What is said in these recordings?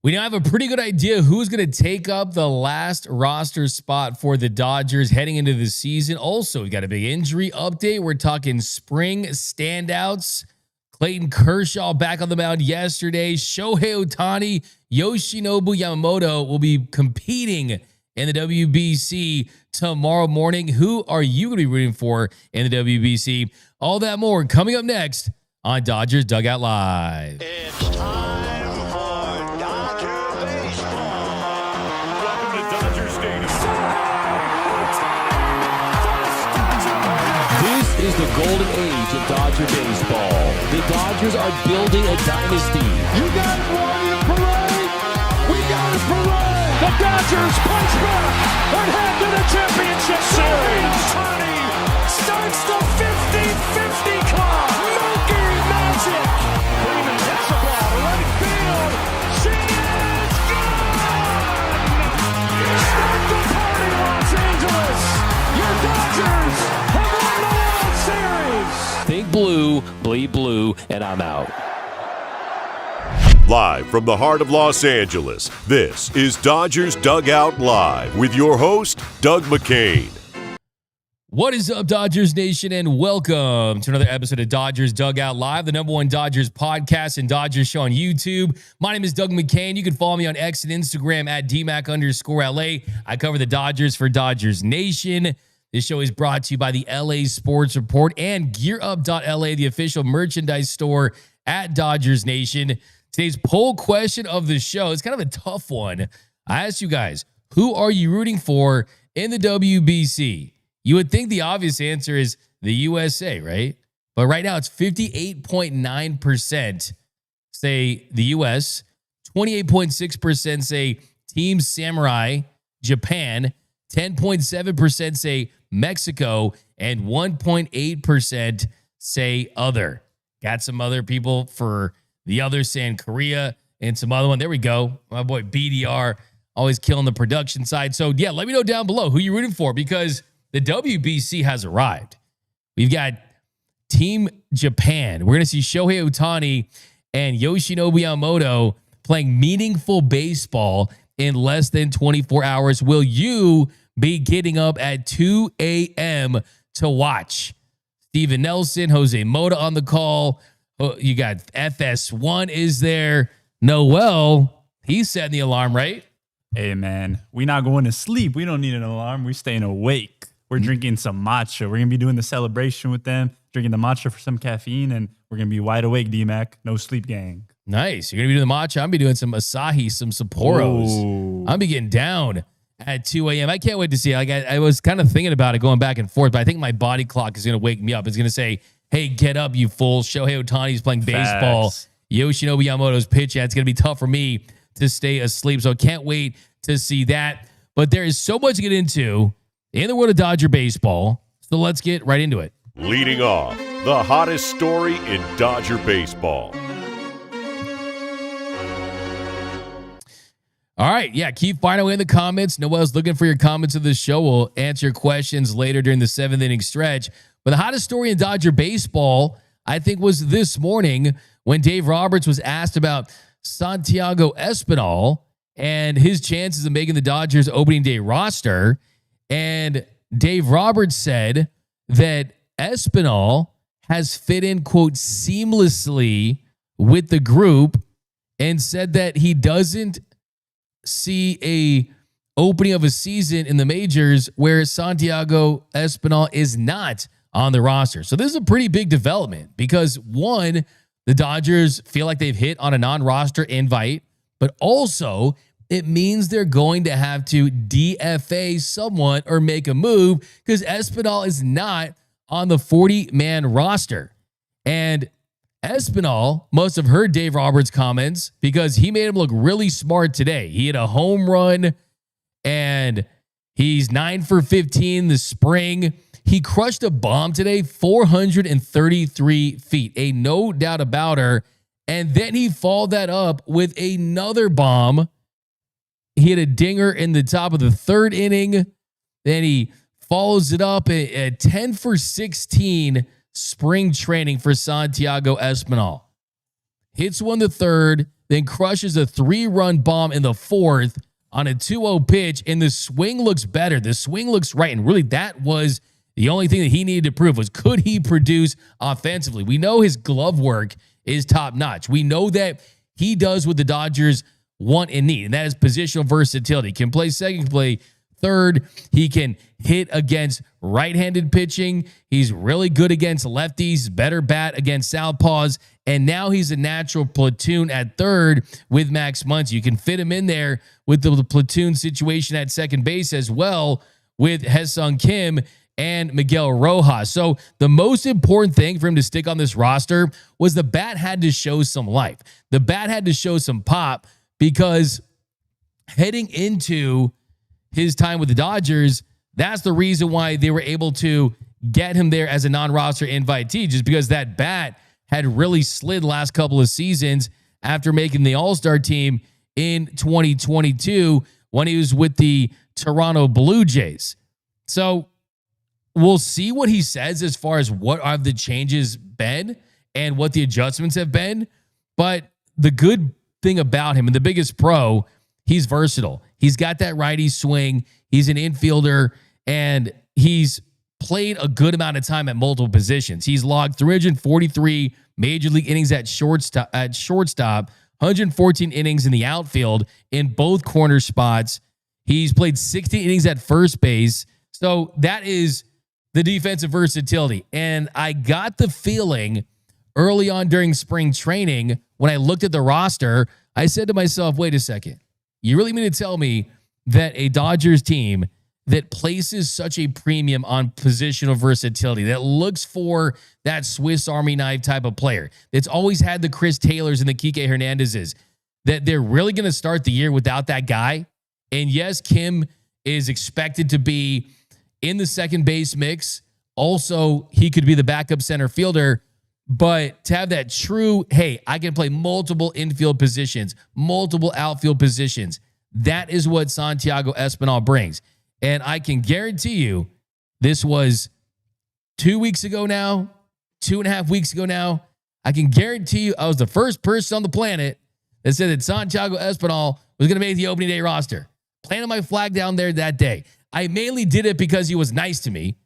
We now have a pretty good idea who's going to take up the last roster spot for the Dodgers heading into the season. Also, we got a big injury update. We're talking spring standouts. Clayton Kershaw back on the mound yesterday. Shohei Ohtani, Yoshinobu Yamamoto will be competing in the WBC tomorrow morning. Who are you going to be rooting for in the WBC? All that more coming up next on Dodgers Dugout Live. It's time for Dodger baseball. Welcome to Dodger Stadium. This is the golden age of Dodger baseball. The Dodgers are building a dynasty. You got it, Warrior Parade! We got it, Parade! The Dodgers punch back and head to the championship series! Ohtani starts the 50-50 club. Monkey Magic! Freeman hits the ball to right field. She is gone! Start the party, Los Angeles! Your Dodgers have won the World Series! Think blue, bleed blue, and I'm out. Live from the heart of Los Angeles, this is Dodgers Dugout Live with your host, Doug McKain. What is up, Dodgers Nation, and welcome to another episode of Dodgers Dugout Live, the #1 Dodgers podcast and Dodgers show on YouTube. My name is Doug McKain. You can follow me on X and Instagram at DMac_LA. I cover the Dodgers for Dodgers Nation. This show is brought to you by the LA Sports Report and GearUp.LA, the official merchandise store at Dodgers Nation. Today's poll question of the show is kind of a tough one. I asked you guys, who are you rooting for in the WBC? You would think the obvious answer is the USA, right? But right now it's 58.9% say the US, 28.6% say Team Samurai, Japan, 10.7% say Mexico, and 1.8% say other. Got some other people for the other saying Korea and some other one. There we go. My boy BDR always killing the production side. So yeah, let me know down below who you're rooting for because the WBC has arrived. We've got Team Japan. We're going to see Shohei Ohtani and Yoshinobu Yamamoto playing meaningful baseball in less than 24 hours. Will you be getting up at 2 a.m. to watch? Steven Nelson, Jose Mota on the call. You got FS1 is there. Noel, he's setting the alarm, right? Hey, man, we not going to sleep. We don't need an alarm. We're staying awake. We're drinking some matcha. We're going to be doing the celebration with them, drinking the matcha for some caffeine, and we're going to be wide awake, D-Mac. No sleep, gang. Nice. You're going to be doing the matcha. I'm going to be doing some Asahi, some Sapporos. Ooh. I'm be getting down at 2 a.m. I can't wait to see. Like I was kind of thinking about it going back and forth, but I think my body clock is going to wake me up. It's going to say, hey, get up, you fool. Shohei Ohtani's playing baseball. Facts. Yoshinobu Yamamoto's pitch. It's going to be tough for me to stay asleep, so I can't wait to see that. But there is so much to get into in the world of Dodger baseball, so let's get right into it. Leading off, the hottest story in Dodger baseball. All right, yeah, keep finding away in the comments. Noel's looking for your comments of the show. We'll answer your questions later during the 7th inning stretch. But the hottest story in Dodger baseball, I think, was this morning when Dave Roberts was asked about Santiago Espinal and his chances of making the Dodgers opening day roster. And Dave Roberts said that Espinal has fit in, quote, seamlessly with the group and said that he doesn't see a opening of a season in the majors where Santiago Espinal is not on the roster. So this is a pretty big development because, one, the Dodgers feel like they've hit on a non-roster invite, but also it means they're going to have to DFA someone or make a move because Espinal is not on the 40-man roster. And Espinal must have heard Dave Roberts' comments because he made him look really smart today. He had a home run, and he's 9 for 15 this spring. He crushed a bomb today, 433 feet, a no doubt about her. And then he followed that up with another bomb. He had a dinger in the top of the 3rd inning. Then he follows it up at 10 for 16 spring training for Santiago Espinal. Hits one the 3rd, then crushes a 3-run bomb in the 4th on a 2-0 pitch, and the swing looks better. The swing looks right, and really that was the only thing that he needed to prove was could he produce offensively. We know his glove work is top-notch. We know that he does what the Dodgers want and need, and that is positional versatility. He can play second, can play third. He can hit against right-handed pitching. He's really good against lefties, better bat against southpaws, and now he's a natural platoon at third with Max Muncy. You can fit him in there with the platoon situation at second base as well with Haesung Kim and Miguel Rojas. So the most important thing for him to stick on this roster was the bat had to show some life. The bat had to show some pop, because heading into his time with the Dodgers, that's the reason why they were able to get him there as a non-roster invitee, just because that bat had really slid last couple of seasons after making the All-Star team in 2022 when he was with the Toronto Blue Jays. So we'll see what he says as far as what have the changes been and what the adjustments have been. But the good thing about him, and the biggest pro, he's versatile. He's got that righty swing. He's an infielder, and he's played a good amount of time at multiple positions. He's logged 343 major league innings at shortstop, 114 innings in the outfield in both corner spots. He's played 60 innings at first base. So that is the defensive versatility. And I got the feeling early on during spring training, when I looked at the roster, I said to myself, wait a second. You really mean to tell me that a Dodgers team that places such a premium on positional versatility, that looks for that Swiss Army knife type of player, that's always had the Chris Taylors and the Kike Hernandezes, that they're really going to start the year without that guy? And yes, Kim is expected to be in the second base mix. Also, he could be the backup center fielder. But to have that true, hey, I can play multiple infield positions, multiple outfield positions, that is what Santiago Espinal brings. And I can guarantee you, this was 2 weeks ago now, 2.5 weeks ago now. I can guarantee you I was the first person on the planet that said that Santiago Espinal was going to make the opening day roster. Planted my flag down there that day. I mainly did it because he was nice to me.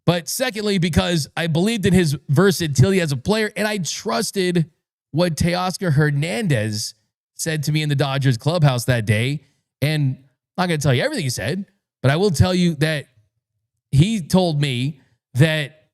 But secondly, because I believed in his versatility as a player, and I trusted what Teoscar Hernandez said to me in the Dodgers clubhouse that day. And I'm not going to tell you everything he said, but I will tell you that he told me that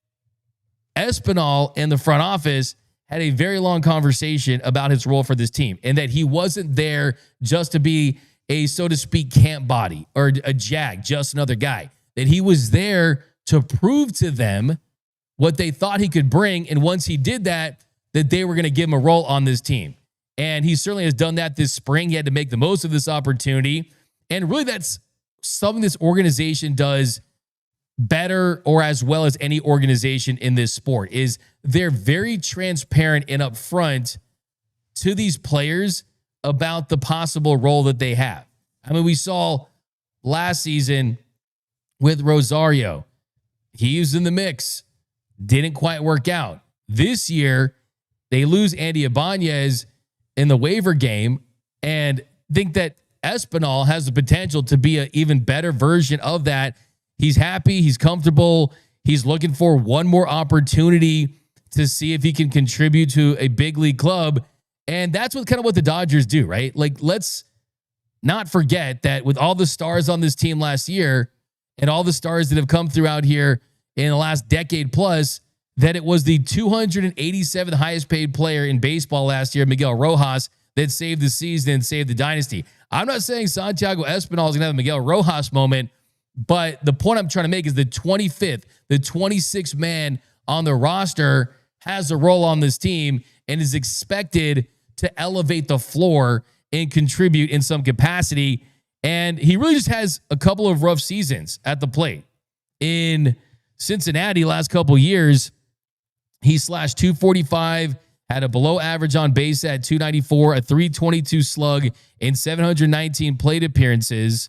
Espinal and the front office had a very long conversation about his role for this team, and that he wasn't there just to be a, so to speak, camp body or a jag, just another guy, that he was there to prove to them what they thought he could bring. And once he did that, that they were going to give him a role on this team. And he certainly has done that this spring. He had to make the most of this opportunity. And really, that's something this organization does better or as well as any organization in this sport, is they're very transparent and upfront to these players about the possible role that they have. I mean, we saw last season with Rosario. He was in the mix. Didn't quite work out. This year, they lose Andy Ibanez in the waiver game, and think that Espinal has the potential to be an even better version of that. He's happy. He's comfortable. He's looking for one more opportunity to see if he can contribute to a big league club. And that's what the Dodgers do, right? Like, let's not forget that with all the stars on this team last year and all the stars that have come throughout here in the last decade plus, that it was the 287th highest paid player in baseball last year, Miguel Rojas, that saved the season and saved the dynasty. I'm not saying Santiago Espinal is going to have a Miguel Rojas moment, but the point I'm trying to make is the 25th, the 26th man on the roster has a role on this team and is expected to elevate the floor and contribute in some capacity. And he really just has a couple of rough seasons at the plate. In Cincinnati last couple of years, he slashed 245, had a below average on base at 294, a 322 slug in 719 plate appearances.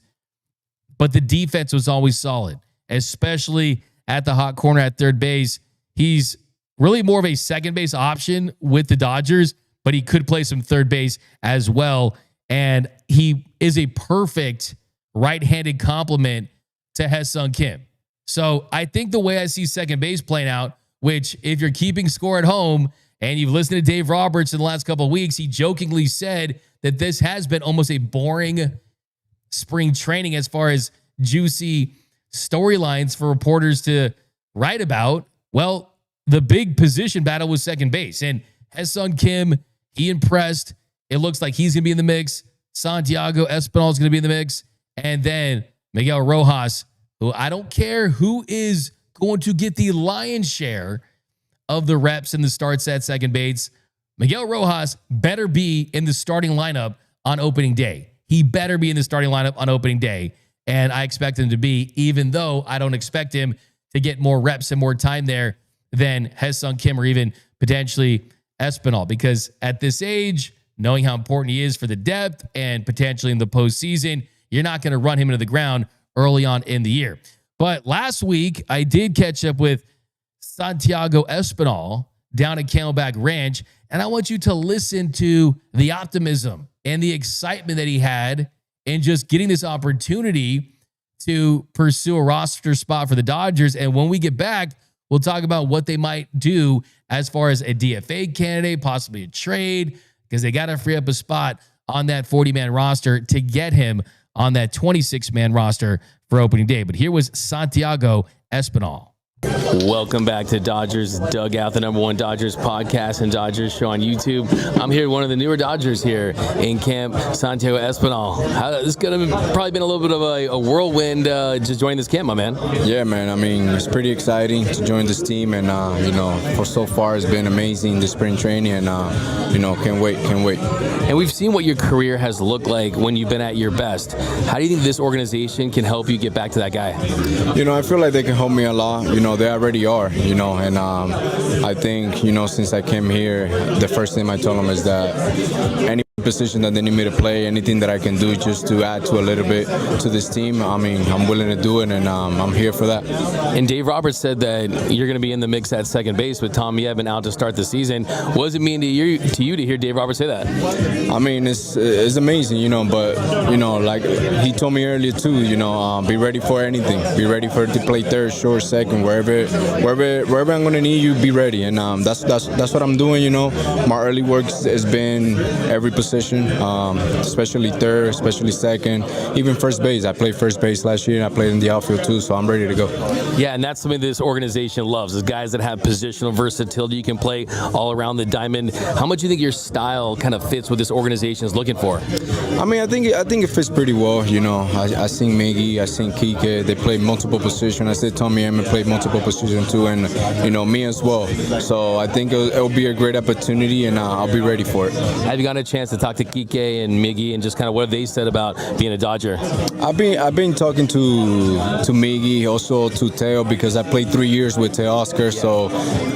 But the defense was always solid, especially at the hot corner at third base. He's really more of a second base option with the Dodgers, but he could play some third base as well. And he is a perfect right-handed complement to Hae-Sung Kim. So I think the way I see second base playing out, which if you're keeping score at home and you've listened to Dave Roberts in the last couple of weeks, he jokingly said that this has been almost a boring spring training as far as juicy storylines for reporters to write about. Well, the big position battle was second base. And Hae-Sung Kim, he impressed. It looks like he's going to be in the mix. Santiago Espinal is going to be in the mix. And then Miguel Rojas, who I don't care who is going to get the lion's share of the reps and the starts at second base. Miguel Rojas better be in the starting lineup on opening day. He better be in the starting lineup on opening day. And I expect him to be, even though I don't expect him to get more reps and more time there than Hae-Sung Kim or even potentially Espinal. Because at this age, knowing how important he is for the depth and potentially in the postseason, you're not going to run him into the ground early on in the year. But last week, I did catch up with Santiago Espinal down at Camelback Ranch, and I want you to listen to the optimism and the excitement that he had in just getting this opportunity to pursue a roster spot for the Dodgers. And when we get back, we'll talk about what they might do as far as a DFA candidate, possibly a trade, because they got to free up a spot on that 40-man roster to get him on that 26-man roster for opening day. But here was Santiago Espinal. Welcome back to Dodgers Dugout, the #1 Dodgers podcast and Dodgers show on YouTube. I'm here with one of the newer Dodgers here in camp, Santiago Espinal. This is going to probably been a little bit of a whirlwind just joining this camp, my man. Yeah, man. I mean, it's pretty exciting to join this team, and for so far it's been amazing the spring training, and can't wait. And we've seen what your career has looked like when you've been at your best. How do you think this organization can help you get back to that guy? I feel like they can help me a lot. They already are, and I think, since I came here, the first thing I told them is that any position that they need me to play, anything that I can do just to add to a little bit to this team, I mean, I'm willing to do it, and I'm here for that. And Dave Roberts said that you're going to be in the mix at second base with Tom Yevon out to start the season. What does it mean to you to hear Dave Roberts say that? I mean, it's amazing, but, like he told me earlier too, be ready for anything. Be ready for it to play third, short, second, wherever I'm going to need you, be ready. And that's what I'm doing, My early work has been every position, especially third, especially second, even first base. I played first base last year, and I played in the outfield too, so I'm ready to go. Yeah, and that's something this organization loves, is guys that have positional versatility. You can play all around the diamond. How much do you think your style kind of fits what this organization is looking for? I mean, I think it fits pretty well. I seen Miggy, I seen Kike. They play multiple positions. I said Tommy Emma played multiple positions too, and me as well. So I think it'll be a great opportunity, and I'll be ready for it. Have you gotten a chance to talk to Kike and Miggy and just kind of what have they said about being a Dodger? I've been talking to Miggy, also to Teo, because I played 3 years with Teo Oscar. So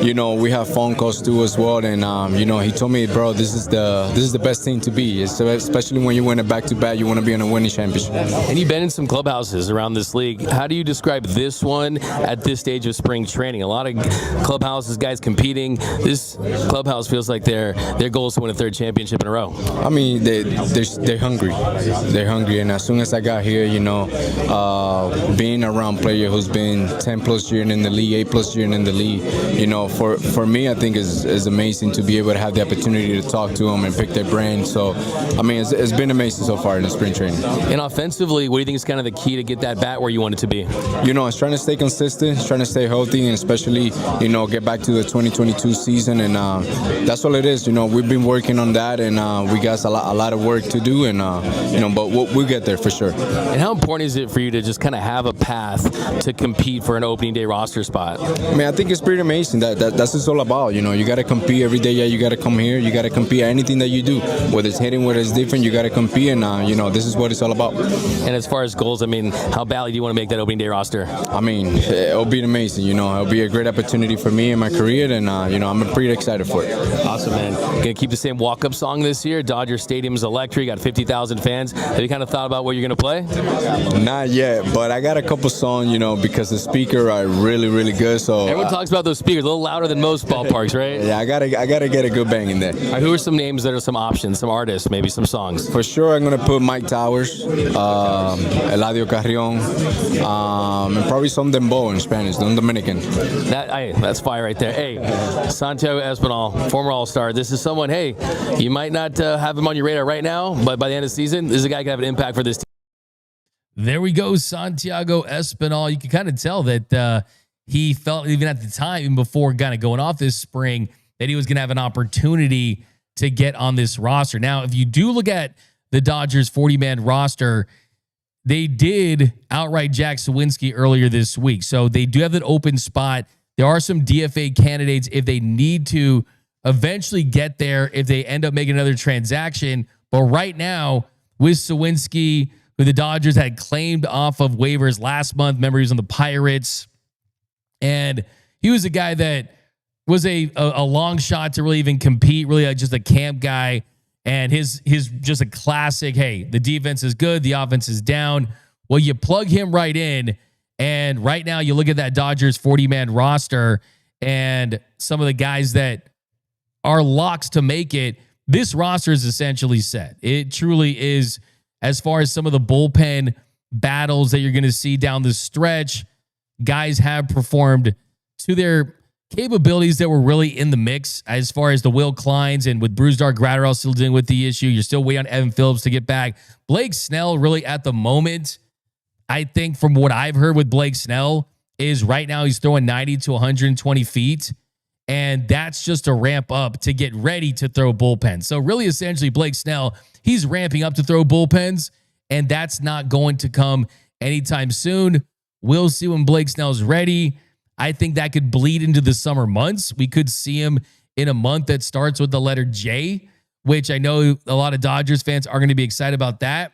we have phone calls too as well, and he told me, bro, this is the best thing to be, especially when you win a back-to-back. You want to be in a winning championship. And you've been in some clubhouses around this league. How do you describe this one at this stage of spring training? A lot of clubhouses, guys competing. This clubhouse feels like their goal is to win a third championship in a row. I mean, they're hungry. They're hungry, and as soon as I got here, being around a player who's been 10+ years in the league, 8+ years in the league, for me, I think is amazing to be able to have the opportunity to talk to them and pick their brain. So, I mean, it's been amazing so far in the spring training. And offensively, what do you think is kind of the key to get that bat where you want it to be? It's trying to stay consistent, it's trying to stay healthy, and especially, get back to the 2022 season, and that's all it is. We've been working on that, and we got a lot of work to do, and but we'll get there for sure. And how important is it for you to just kind of have a path to compete for an opening day roster spot? I mean, I think it's pretty amazing. That's what it's all about. You got to compete every day. Yeah, you got to come here. You got to compete at anything that you do, whether it's hitting, whether it's different. You got to compete, and this is what it's all about. And as far as goals, I mean, how badly do you want to make that opening day roster? I mean, it'll be amazing. It'll be a great opportunity for me in my career, and I'm pretty excited for it. Awesome, man. Gonna keep the same walk-up song this year. Dodger Stadium's electric. You got 50,000 fans. Have you kind of thought about what you're going to play? Not yet, but I got a couple songs, because the speakers are really, really good. So Everyone talks about those speakers, a little louder than most ballparks, right? yeah, I gotta get a good bang in there. All right, who are some names that are some options, some artists, maybe some songs? For sure, I'm gonna put Mike Towers, Eladio Carrion, and probably some dembow in Spanish, Don Dominican. That's fire right there. Hey, Santiago Espinal, former All-Star. This is someone, hey, you might not have him on your radar right now, but by the end of the season, this is a guy who can have an impact for this team. There we go, Santiago Espinal. You can kind of tell that he felt, even at the time, even before kind of going off this spring, that he was going to have an opportunity to get on this roster. Now, if you do look at the Dodgers 40-man roster, they did outright Jack Sawinski earlier this week. So they do have an open spot. There are some DFA candidates if they need to eventually get there, if they end up making another transaction. But right now, with Sawinski, who the Dodgers had claimed off of waivers last month, remember he was on the Pirates, and he was a guy that was a long shot to really even compete, really just a camp guy. And his just a classic, hey, the defense is good, the offense is down. Well, you plug him right in, and right now you look at that Dodgers 40-man roster and some of the guys that are locks to make it. This roster is essentially set. It truly is, as far as some of the bullpen battles that you're going to see down the stretch. Guys have performed to their capabilities that were really in the mix, as far as the Will Kleins, and with Brusdar Graterol still dealing with the issue. You're still waiting on Evan Phillips to get back. Blake Snell, really at the moment, I think from what I've heard with Blake Snell, is right now he's throwing 90 to 120 feet. And that's just a ramp up to get ready to throw bullpens. So really, essentially, Blake Snell, he's ramping up to throw bullpens, and that's not going to come anytime soon. We'll see when Blake Snell's ready. I think that could bleed into the summer months. We could see him in a month that starts with the letter J, which I know a lot of Dodgers fans are going to be excited about that.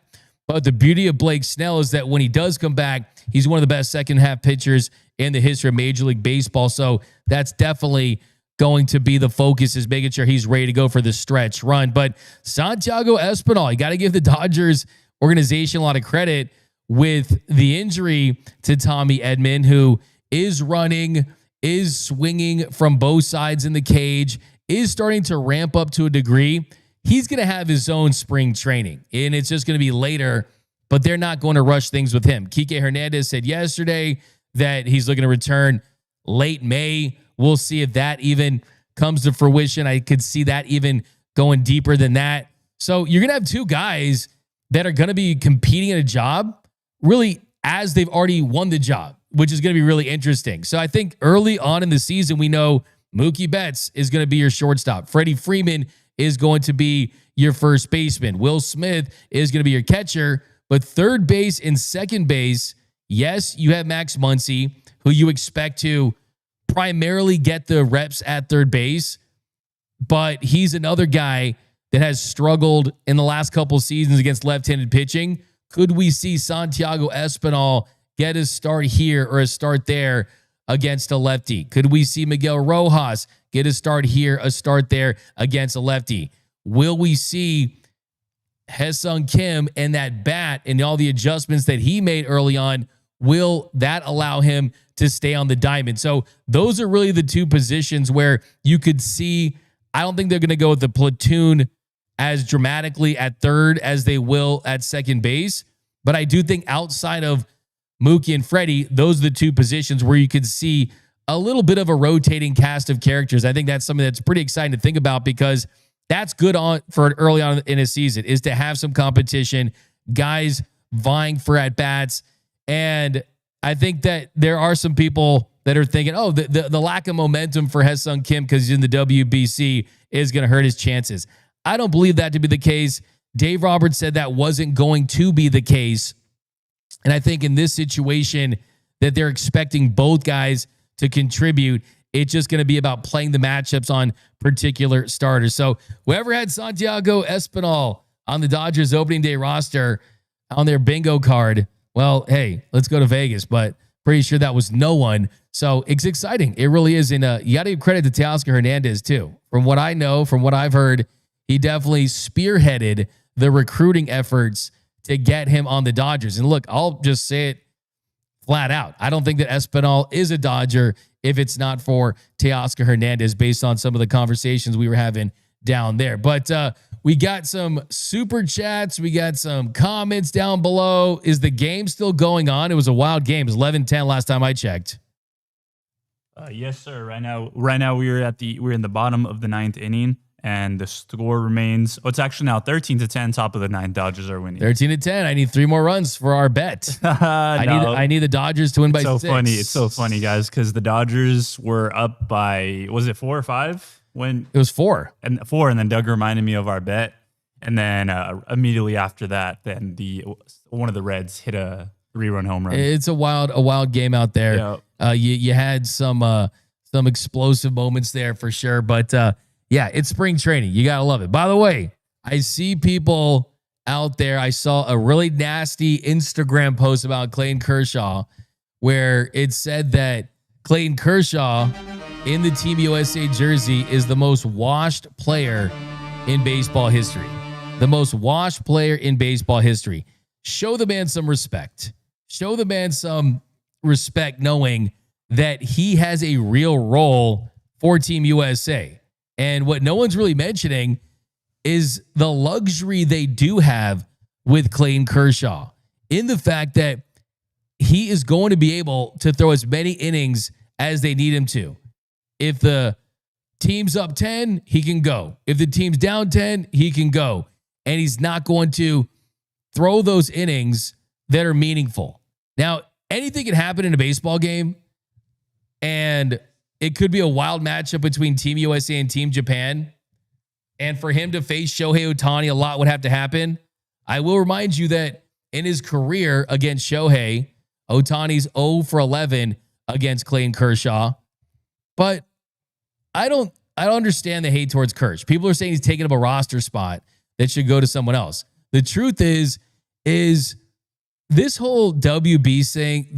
But the beauty of Blake Snell is that when he does come back, he's one of the best second half pitchers in the history of Major League Baseball. So that's definitely going to be the focus, is making sure he's ready to go for the stretch run. But Santiago Espinal, you got to give the Dodgers organization a lot of credit with the injury to Tommy Edman, who is running, is swinging from both sides in the cage, is starting to ramp up to a degree. He's going to have his own spring training, and it's just going to be later, but they're not going to rush things with him. Kike Hernandez said yesterday that he's looking to return late May. We'll see if that even comes to fruition. I could see that even going deeper than that. So you're going to have two guys that are going to be competing in a job really as they've already won the job, which is going to be really interesting. So I think early on in the season, we know Mookie Betts is going to be your shortstop. Freddie Freeman is going to be your first baseman. Will Smith is going to be your catcher. But third base and second base, yes, you have Max Muncy, who you expect to primarily get the reps at third base, but he's another guy that has struggled in the last couple seasons against left-handed pitching. Could we see Santiago Espinal get a start here or a start there against a lefty? Could we see Miguel Rojas get a start here, a start there against a lefty? Will we see Hae-Sung Kim and that bat and all the adjustments that he made early on? Will that allow him to stay on the diamond? So those are really the two positions where you could see. I don't think they're going to go with the platoon as dramatically at third as they will at second base. But I do think outside of Mookie and Freddie, those are the two positions where you could see a little bit of a rotating cast of characters. I think that's something that's pretty exciting to think about, because that's good on for early on in a season, is to have some competition, guys vying for at-bats. And I think that there are some people that are thinking, oh, the lack of momentum for Hae-Sung Kim because he's in the WBC is going to hurt his chances. I don't believe that to be the case. Dave Roberts said that wasn't going to be the case. And I think in this situation that they're expecting both guys to contribute. It's just going to be about playing the matchups on particular starters. So whoever had Santiago Espinal on the Dodgers opening day roster on their bingo card, well, hey, let's go to Vegas. But pretty sure that was no one. So it's exciting. It really is. And you got to give credit to Teoscar Hernandez too. From what I know, from what I've heard, he definitely spearheaded the recruiting efforts to get him on the Dodgers. And look, I'll just say it flat out. I don't think that Espinal is a Dodger if it's not for Teoscar Hernandez, based on some of the conversations we were having down there. But we got some super chats. We got some comments down below. Is the game still going on? It was a wild game. It was 11-10 last time I checked. Yes, sir. Right now we're in the bottom of the 9th inning, and the score remains. Oh, it's actually now 13-10. Top of the 9th. Dodgers are winning. 13-10. I need 3 more runs for our bet. I need the Dodgers to win by 6. It's so funny, guys, because the Dodgers were up by, was it 4 or 5? When it was 4. And then Doug reminded me of our bet, and then immediately after that, then one of the Reds hit a 3-run home run. It's a wild game out there. Yeah. You had some explosive moments there for sure, but yeah, it's spring training. You gotta love it. By the way, I see people out there. I saw a really nasty Instagram post about Clayton Kershaw, where it said that Clayton Kershaw in the Team USA jersey is the most washed player in baseball history. The most washed player in baseball history. Show the man some respect. Show the man some respect, knowing that he has a real role for Team USA. And what no one's really mentioning is the luxury they do have with Clayton Kershaw, in the fact that he is going to be able to throw as many innings as they need him to. If the team's up 10, he can go. If the team's down 10, he can go. And he's not going to throw those innings that are meaningful. Now, anything can happen in a baseball game, and it could be a wild matchup between Team USA and Team Japan. And for him to face Shohei Ohtani, a lot would have to happen. I will remind you that in his career against Shohei, Ohtani's 0 for 11 against Clayton Kershaw. But I don't understand the hate towards Kersh. People are saying he's taking up a roster spot that should go to someone else. The truth is this whole WBC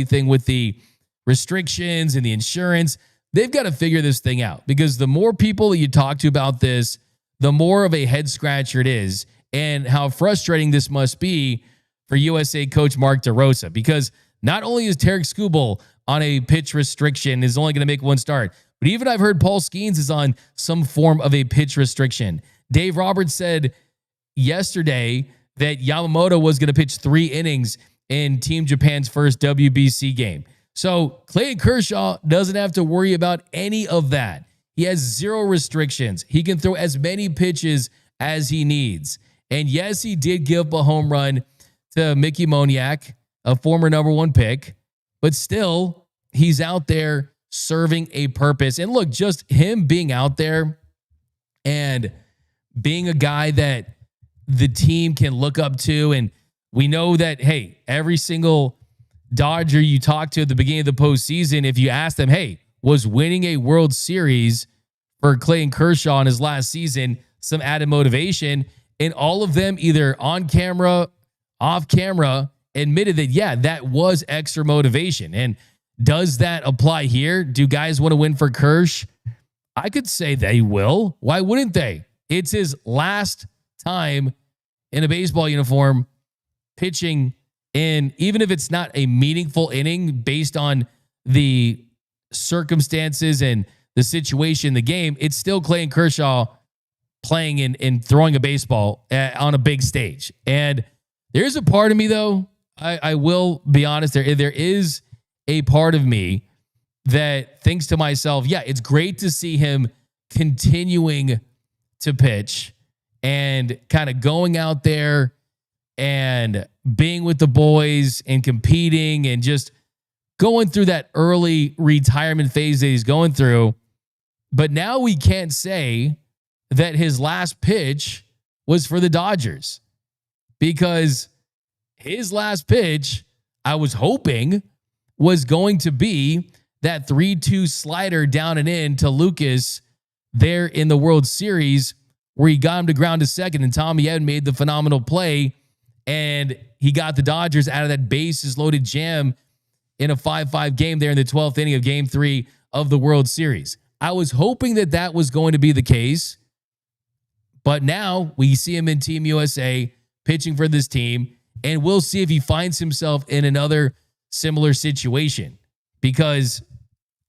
thing with the restrictions and the insurance, they've got to figure this thing out, because the more people that you talk to about this, the more of a head scratcher it is, and how frustrating this must be for USA coach Mark DeRosa, because not only is Tarek Skubal on a pitch restriction, is only going to make 1 start, but even I've heard Paul Skeens is on some form of a pitch restriction. Dave Roberts said yesterday that Yamamoto was going to pitch 3 innings in Team Japan's first WBC game. So Clayton Kershaw doesn't have to worry about any of that. He has 0 restrictions. He can throw as many pitches as he needs. And yes, he did give up a home run to Mickey Moniak, a former number 1 pick, but still, he's out there serving a purpose. And look, just him being out there and being a guy that the team can look up to. And we know that, hey, every single Dodger you talk to at the beginning of the postseason, if you ask them, hey, was winning a World Series for Clayton Kershaw in his last season some added motivation? And all of them, either on camera, off camera, admitted that, yeah, that was extra motivation. And does that apply here? Do guys want to win for Kersh? I could say they will. Why wouldn't they? It's his last time in a baseball uniform pitching in, even if it's not a meaningful inning based on the circumstances and the situation in the game, it's still Clayton Kershaw playing and throwing a baseball on a big stage. And there's a part of me, though, I will be honest, there is a part of me that thinks to myself, yeah, it's great to see him continuing to pitch and kind of going out there and being with the boys and competing and just going through that early retirement phase that he's going through. But now we can't say that his last pitch was for the Dodgers, because his last pitch, I was hoping, was going to be that 3-2 slider down and in to Lucas there in the World Series, where he got him to ground to second and Tommy Edman made the phenomenal play, and he got the Dodgers out of that bases loaded jam in a 5-5 game there in the 12th inning of Game 3 of the World Series. I was hoping that that was going to be the case. But now we see him in Team USA pitching for this team, and we'll see if he finds himself in another similar situation, because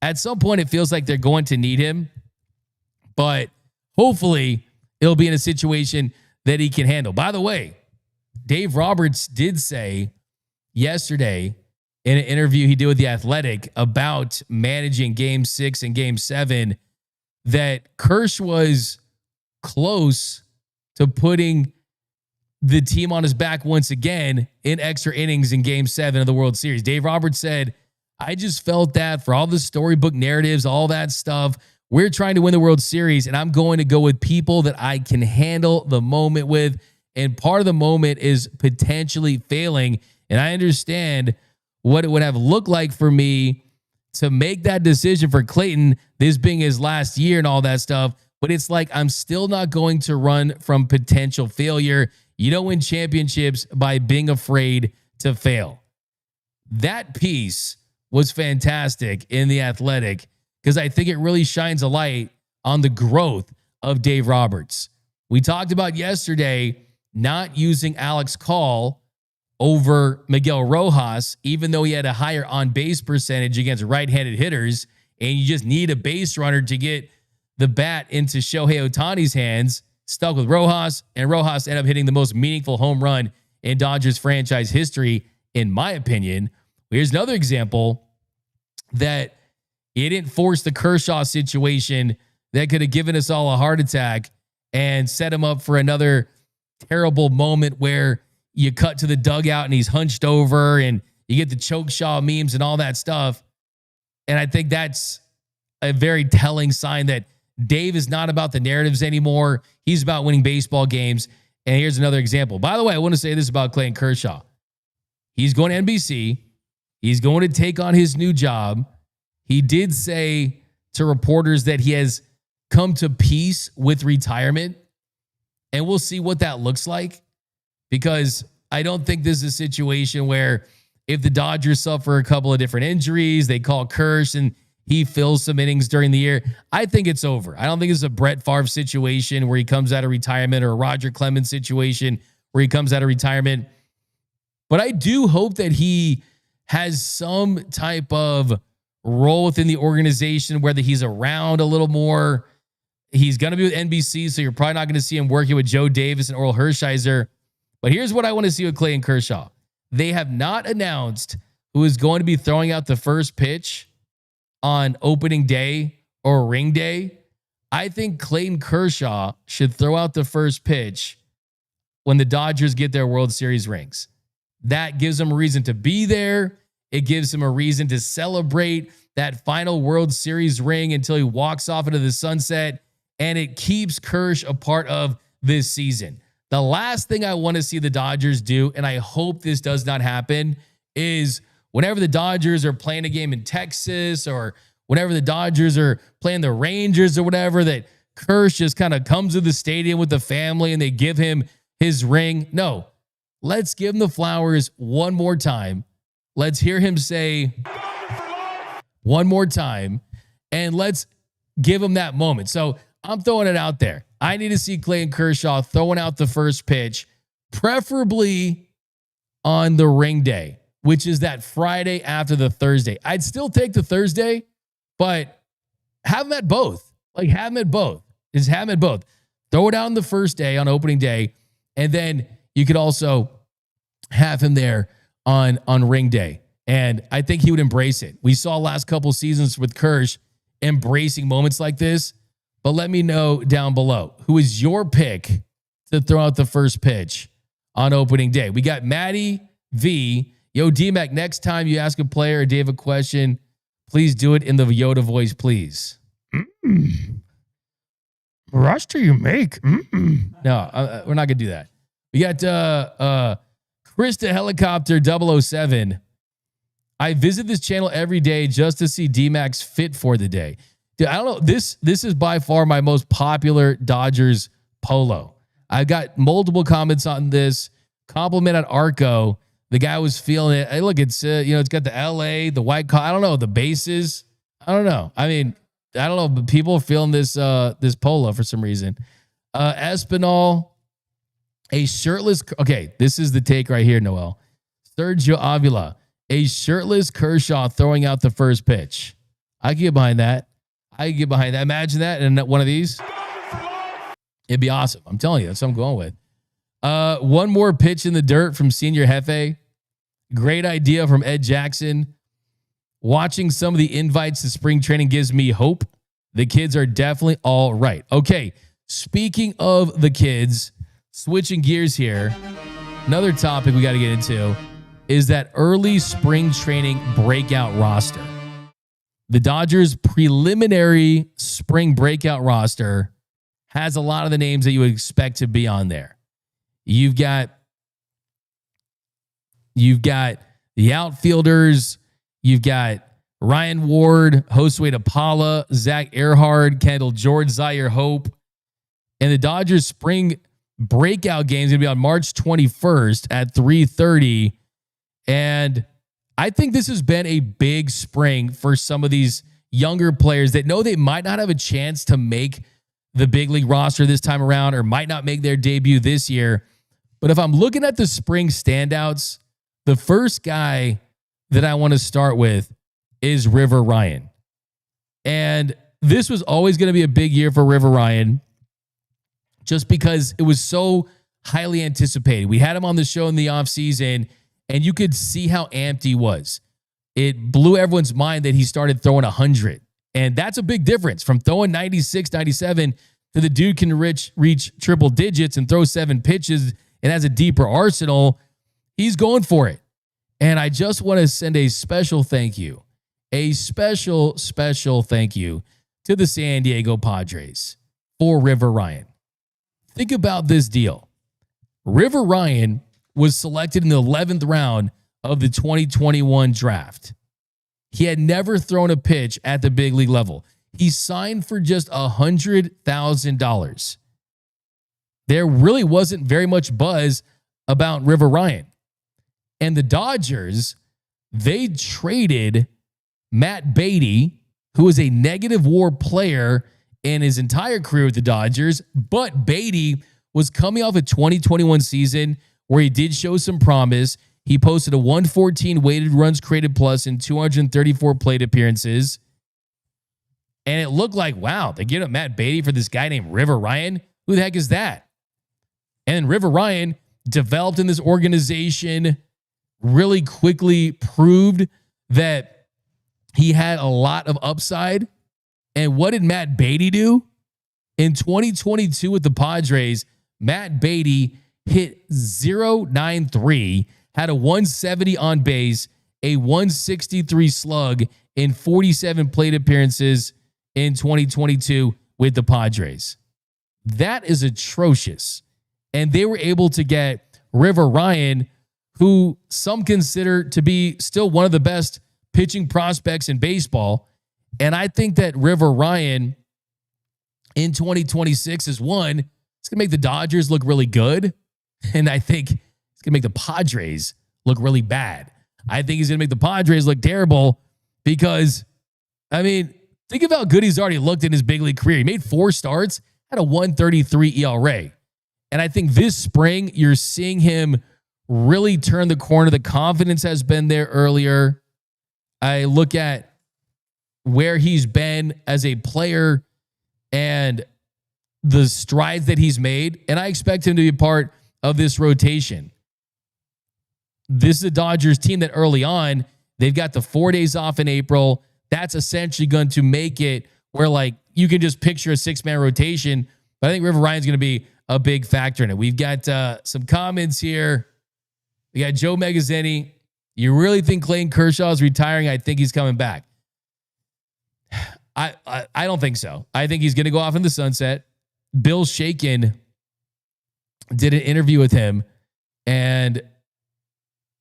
at some point it feels like they're going to need him, but hopefully it'll be in a situation that he can handle. By the way, Dave Roberts did say yesterday in an interview he did with The Athletic about managing Game 6 and Game 7 that Kersh was close to putting the team on his back once again in extra innings in Game 7 of the World Series. Dave Roberts said, I just felt that for all the storybook narratives, all that stuff, we're trying to win the World Series, and I'm going to go with people that I can handle the moment with. And part of the moment is potentially failing. And I understand what it would have looked like for me to make that decision for Clayton, this being his last year and all that stuff. But it's like, I'm still not going to run from potential failure. You don't win championships by being afraid to fail. That piece was fantastic in The Athletic, because I think it really shines a light on the growth of Dave Roberts. We talked about yesterday not using Alex Call over Miguel Rojas, even though he had a higher on-base percentage against right-handed hitters, and you just need a base runner to get the bat into Shohei Ohtani's hands. Stuck with Rojas, and Rojas ended up hitting the most meaningful home run in Dodgers franchise history, in my opinion. Here's another example that he didn't force the Kershaw situation that could have given us all a heart attack and set him up for another terrible moment where you cut to the dugout and he's hunched over and you get the choke shaw memes and all that stuff. And I think that's a very telling sign that Dave is not about the narratives anymore. He's about winning baseball games. And here's another example. By the way, I want to say this about Clayton Kershaw. He's going to NBC. He's going to take on his new job. He did say to reporters that he has come to peace with retirement. And we'll see what that looks like, because I don't think this is a situation where if the Dodgers suffer a couple of different injuries, they call Kersh and he fills some innings during the year. I think it's over. I don't think it's a Brett Favre situation where he comes out of retirement, or a Roger Clemens situation where he comes out of retirement. But I do hope that he has some type of role within the organization, whether he's around a little more. He's going to be with NBC, so you're probably not going to see him working with Joe Davis and Oral Hershiser. But here's what I want to see with Clayton Kershaw. They have not announced who is going to be throwing out the first pitch on opening day or ring day. I think Clayton Kershaw should throw out the first pitch when the Dodgers get their World Series rings. That gives him a reason to be there. It gives him a reason to celebrate that final World Series ring until he walks off into the sunset. And it keeps Kersh a part of this season. The last thing I want to see the Dodgers do, and I hope this does not happen, is whenever the Dodgers are playing a game in Texas, or whenever the Dodgers are playing the Rangers or whatever, that Kersh just kind of comes to the stadium with the family and they give him his ring. No, let's give him the flowers one more time. Let's hear him say one more time, and let's give him that moment. So I'm throwing it out there. I need to see Clayton Kershaw throwing out the first pitch, preferably on the ring day, which is that Friday after the Thursday. I'd still take the Thursday, but have them at both. Like, have them at both. Just have them at both. Throw it out on the first day, on opening day, and then you could also have him there on ring day. And I think he would embrace it. We saw last couple seasons with Kersh embracing moments like this. But let me know down below, who is your pick to throw out the first pitch on opening day? We got Maddie V. Yo, D-Mac, next time you ask a player or Dave a question, please do it in the Yoda voice, please. Roster you make. No, we're not going to do that. We got Krista Helicopter 007. I visit this channel every day just to see D-Mac's fit for the day. Dude, I don't know. This is by far my most popular Dodgers polo. I've got multiple comments on this. Compliment on Arco. The guy was feeling it. Hey, look, it's it's got the LA, the white. I don't know, the bases. I don't know. I mean, I don't know, but people are feeling this this polo for some reason. Espinal, a shirtless. Okay, this is the take right here, Noel. Sergio Avila, a shirtless Kershaw throwing out the first pitch. I can get behind that. Imagine that in one of these. It'd be awesome. I'm telling you, that's what I'm going with. One more pitch in the dirt from Senior Jefe. Great idea from Ed Jackson. Watching some of the invites to spring training gives me hope. The kids are definitely all right. Okay, speaking of the kids, switching gears here, another topic we got to get into is that early spring training breakout roster. The Dodgers' preliminary spring breakout roster has a lot of the names that you would expect to be on there. You've got the outfielders. You've got Ryan Ward, Josue DePaula, Zach Earhart, Kendall George, Zaire Hope. And the Dodgers spring breakout game is going to be on March 21st at 3:30. And I think this has been a big spring for some of these younger players that know they might not have a chance to make the big league roster this time around or might not make their debut this year. But if I'm looking at the spring standouts, the first guy that I want to start with is River Ryan. And this was always going to be a big year for River Ryan just because it was so highly anticipated. We had him on the show in the offseason, and you could see how amped he was. It blew everyone's mind that he started throwing 100. And that's a big difference from throwing 96, 97 to the dude can reach triple digits and throw 7 pitches and has a deeper arsenal. He's going for it. And I just want to send a special thank you to the San Diego Padres for River Ryan. Think about this deal. River Ryan was selected in the 11th round of the 2021 draft. He had never thrown a pitch at the big league level. He signed for just $100,000. There really wasn't very much buzz about River Ryan. And the Dodgers, they traded Matt Beatty, who was a negative WAR player in his entire career with the Dodgers, but Beatty was coming off a 2021 season where he did show some promise. He posted a 114 weighted runs created plus in 234 plate appearances. And it looked like, wow, they get up Matt Beatty for this guy named River Ryan. Who the heck is that? And River Ryan developed in this organization, really quickly proved that he had a lot of upside. And what did Matt Beatty do? In 2022 with the Padres, Matt Beatty hit .093, had a 170 on base, a 163 slug in 47 plate appearances in 2022 with the Padres. That is atrocious. And they were able to get River Ryan, who some consider to be still one of the best pitching prospects in baseball. And I think that River Ryan in 2026 is one, it's going to make the Dodgers look really good. And I think it's going to make the Padres look really bad. I think he's going to make the Padres look terrible because, I mean, think of how good he's already looked in his big league career. He made 4 starts, had a 1.33 ERA. And I think this spring, you're seeing him really turn the corner. The confidence has been there earlier. I look at where he's been as a player and the strides that he's made, and I expect him to be a part of this rotation. This is a Dodgers team that early on, they've got the 4 days off in April. That's essentially going to make it where, like, you can just picture a 6-man rotation, but I think River Ryan's going to be a big factor in it. We've got some comments here. We got Joe Magazzini. You really think Clayton Kershaw is retiring? I think he's coming back. I don't think so. I think he's going to go off in the sunset. Bill Shaken did an interview with him, and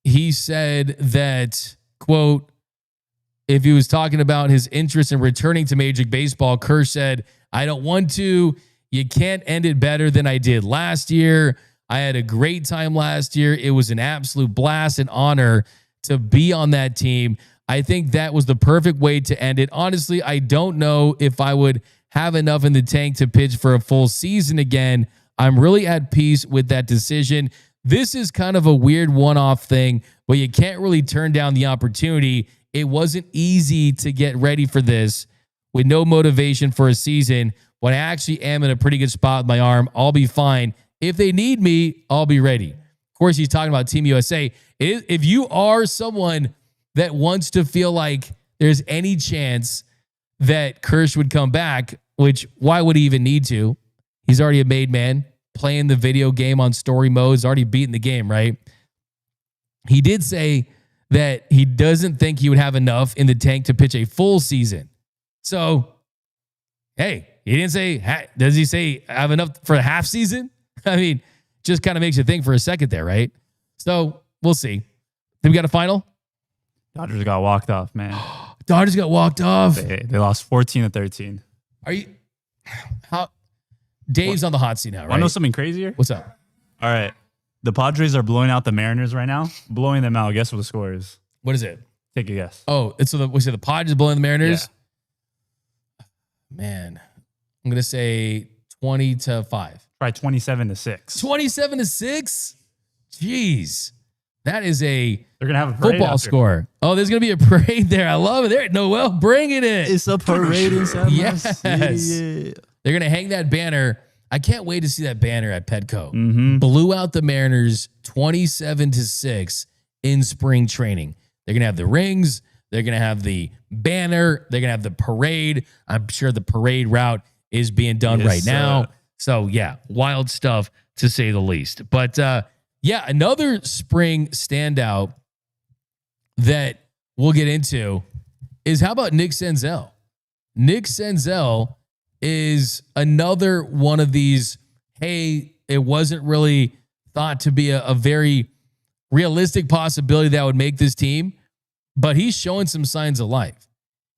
he said that, quote, if he was talking about his interest in returning to Major League Baseball, Kersh said, "I don't want to. You can't end it better than I did last year. I had a great time last year. It was an absolute blast and honor to be on that team. I think that was the perfect way to end it. Honestly, I don't know if I would have enough in the tank to pitch for a full season again. I'm really at peace with that decision. This is kind of a weird one-off thing, but you can't really turn down the opportunity. It wasn't easy to get ready for this with no motivation for a season. When I actually am in a pretty good spot with my arm, I'll be fine. If they need me, I'll be ready. Of course, he's talking about Team USA. If you are someone that wants to feel like there's any chance that Kersh would come back, which why would he even need to? He's already a made man, playing the video game on story mode. He's already beaten the game, right? He did say that he doesn't think he would have enough in the tank to pitch a full season. So, hey, he didn't say, does he say I have enough for a half season? I mean, just kind of makes you think for a second there, right? So, we'll see. Then we got a final? Dodgers got walked off, man. Dodgers got walked off. They lost 14-13. Are you... How... Dave's on the hot seat now, right? Want to know something crazier? What's up? All right. The Padres are blowing out the Mariners right now. Blowing them out. Guess what the score is? What is it? Take a guess. Oh, it's so we say the Padres blowing the Mariners? Yeah. Man, I'm going to say 20-5. Try 27-6. 27-6? Jeez. That is a They're gonna have a parade football after. score. Oh, there's going to be a parade there. I love it. There, Noel bringing it. It's a parade inside Yes. my city. Yeah. They're going to hang that banner. I can't wait to see that banner at Petco. Blew out the Mariners 27-6 in spring training. They're going to have the rings. They're going to have the banner. They're going to have the parade. I'm sure the parade route is being done right now. So, yeah, wild stuff to say the least. But, yeah, another spring standout that we'll get into is how about Nick Senzel? Nick Senzel is another one of these, hey, it wasn't really thought to be a very realistic possibility that would make this team, but he's showing some signs of life.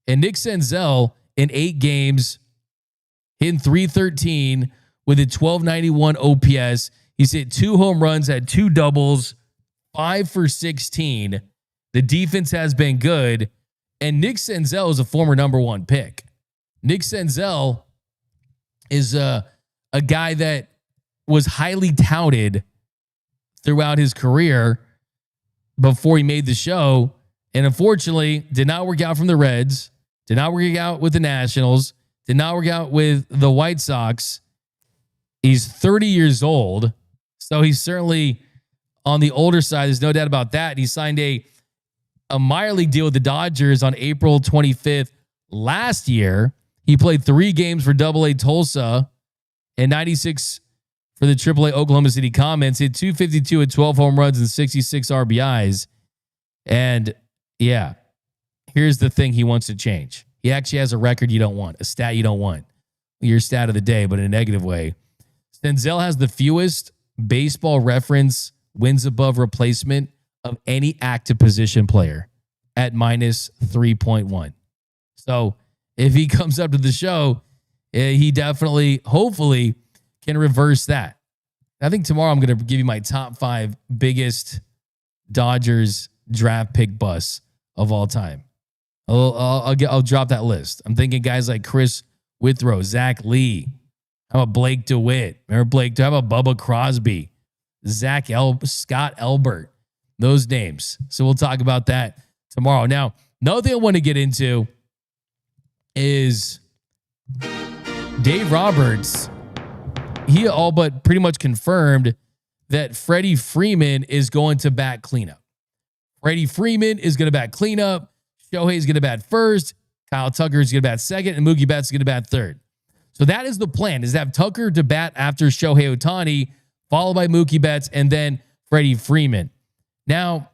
And Nick Senzel in 8 games, hitting .313 with a 1291 OPS. He's hit 2 home runs, had 2 doubles, 5 for 16. The defense has been good. And Nick Senzel is a former number 1 pick. Nick Senzel is a guy that was highly touted throughout his career before he made the show. And unfortunately, did not work out from the Reds, did not work out with the Nationals, did not work out with the White Sox. He's 30 years old, so he's certainly on the older side. There's no doubt about that. He signed a minor league deal with the Dodgers on April 25th last year. He played 3 games for AA Tulsa and 96 for the AAA Oklahoma City Comets. Hit .252 at 12 home runs and 66 RBIs. And yeah, here's the thing he wants to change. He actually has a record you don't want, a stat you don't want. Your stat of the day, but in a negative way. Senzel has the fewest Baseball Reference wins above replacement of any active position player at minus 3.1. So if he comes up to the show, he definitely, hopefully, can reverse that. I think tomorrow I'm going to give you my top 5 biggest Dodgers draft pick busts of all time. I'll drop that list. I'm thinking guys like Chris Withrow, Zach Lee. How about Blake DeWitt? Remember Blake? How about Bubba Crosby? Scott Elbert? Those names. So we'll talk about that tomorrow. Now, another thing I want to get into is Dave Roberts. He all but pretty much confirmed that Freddie Freeman is going to bat cleanup. Freddie Freeman is going to bat cleanup. Shohei is going to bat first. Kyle Tucker is going to bat second. And Mookie Betts is going to bat third. So that is the plan, is to have Tucker to bat after Shohei Ohtani, followed by Mookie Betts, and then Freddie Freeman. Now,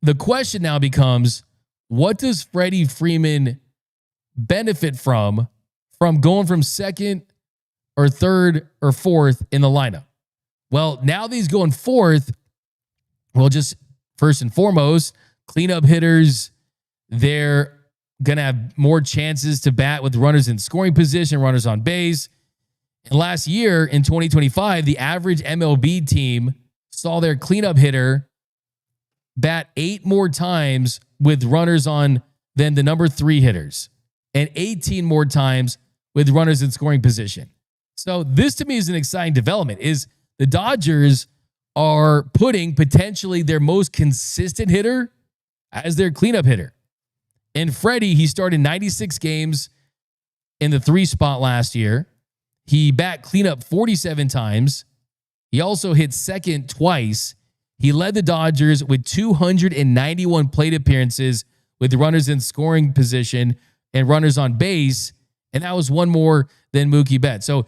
the question now becomes, what does Freddie Freeman benefit from going from second or third or fourth in the lineup? Well, now that he's going fourth, well, just first and foremost, cleanup hitters, they're going to have more chances to bat with runners in scoring position, runners on base. And last year, in 2025, the average MLB team saw their cleanup hitter bat 8 more times with runners on than the number 3 hitters, and 18 more times with runners in scoring position. So this to me is an exciting development, is the Dodgers are putting potentially their most consistent hitter as their cleanup hitter. And Freddie, he started 96 games in the 3 spot last year. He bat cleanup 47 times. He also hit second twice. He led the Dodgers with 291 plate appearances with runners in scoring position and runners on base. And that was one more than Mookie Betts. So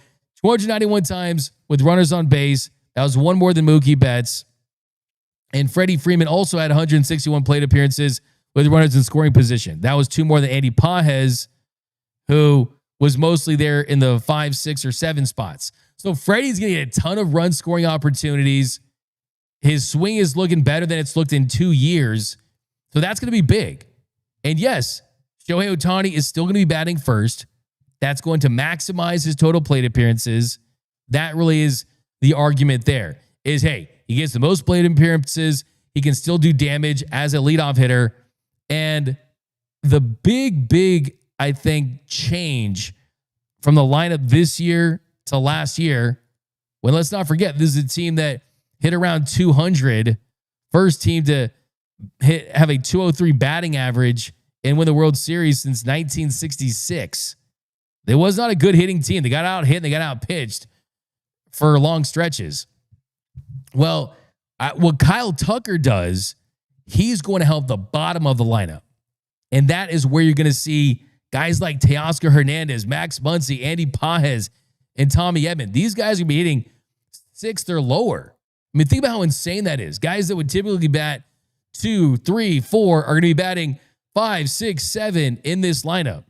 291 times with runners on base. That was one more than Mookie Betts. And Freddie Freeman also had 161 plate appearances with runners in scoring position. That was 2 more than Andy Pages, who was mostly there in the 5, 6, or 7 spots. So Freddie's going to get a ton of run scoring opportunities. His swing is looking better than it's looked in 2 years. So that's going to be big. And yes, Shohei Ohtani is still going to be batting first. That's going to maximize his total plate appearances. That really is the argument there, is, hey, he gets the most plate appearances. He can still do damage as a leadoff hitter. And the big, I think, change from the lineup this year to last year, when let's not forget, this is a team that hit around 200, first team to have a 203 batting average and win the World Series since 1966. It was not a good hitting team. They got out hit and they got out pitched for long stretches. Well, what Kyle Tucker does, he's going to help the bottom of the lineup. And that is where you're going to see guys like Teoscar Hernandez, Max Muncy, Andy Pages, and Tommy Edman. These guys are going to be hitting 6th or lower. I mean, think about how insane that is. Guys that would typically bat 2, 3, 4 are going to be batting 5, 6, 7 in this lineup.